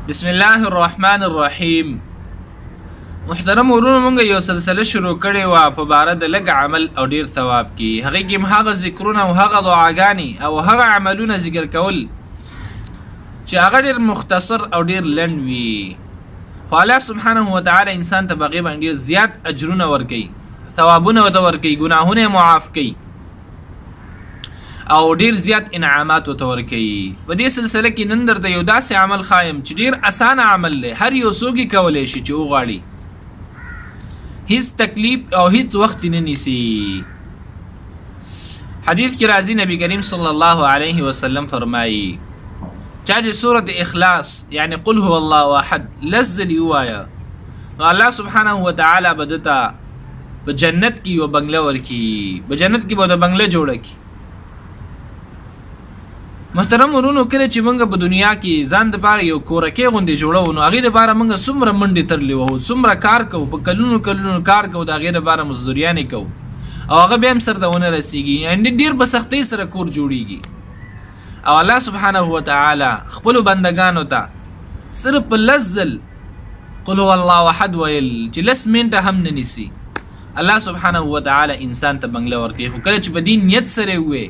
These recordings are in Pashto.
بسم الله الرحمن الرحیم. محترم ورونو، مونږ یو سلسله شروع کړې وه په باره د لږ عمل او ډیر ثواب کې. هغې کې هغه ذکرونه او هغه دعاګانې او هغه عملونه ذکر کول چې هغه ډیر مختصر او ډیر لنډ وي، خو الله سبحانه وتعالی انسان ته په هغې باندې ډیر زیات اجرونه ورکوي، ثوابونه ورته ورکوي، ګناهونه یې معاف کوي او ډیر زیات انعامات ورته ورکوي. په دې سلسله کې نن درته یو داسې عمل ښایم چې ډیر اسانه عمل دی، هر یو څوک یې کولی شي چې وغواړي، هیڅ تکلیف او هیڅ وخت نه نیسي. حدیث کې راځي نبی کریم صلی الله علیه وسلم فرمایي چا چې سورة اخلاص یعنی قل هو الله احد لس ځلې ووایه نو الله سبحانه وتعالی به دته په جنت کې یو بنګله ورکړي، په جنت کې به د بنګله جوړه کړي. محترم ورونو، کله چې موږ په دنیا کې ځان دپاره یو کورکۍ غوندې جوړوو نو هغې دپاره موږ څومره منډې ترلې وهو، څومره کار کوو، په کلونو کلونو کار کوو، د هغې دپاره مزدوریانې کوو او هغه بیا هم سرته ونه رسېږي، یعنې ډېر په سختۍ سره کور جوړېږي. او الله سبحانه وتعالی خپلو بندګانو ته صرف په لس ځل قل هو الله احد ویل چې لس منټه هم نه نیسي، الله سبحانه وتعالی انسان ته بنګله ورکوي. خو کله چې په دې نیت سره ووې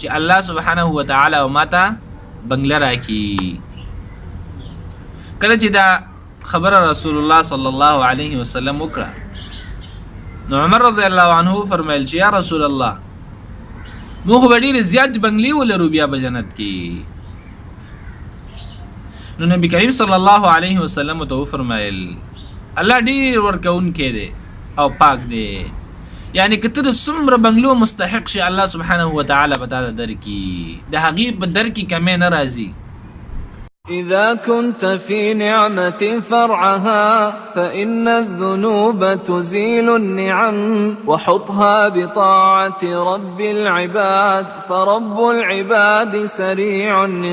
چې الله سبحانه وتعالی او ماته بنگله راکړي، کله چې دا خبره رسول الله صلی الله علیه وسلم وکړه نو عمر رضی الله عنه فرمایل چې یا رسول الله موږ خو به ډېرې زیات بنګلې ولرو بیا په جنت کې. نو نبی کریم صلی الله علیه وسلم ته وفرمایل الله ډېر ورکوونکی دی او پاک دی، یعنی که ته د څومره بنګلو مستحق شي الله سبحانه وتعالی به تا ته درکړي، د هغې په در کې کمی نه راځي. إذا كنت في نعمة فرعها فإن الذنوب تزيل النعم وحطها بطاعة رب العباد فرب العباد سريع النقم.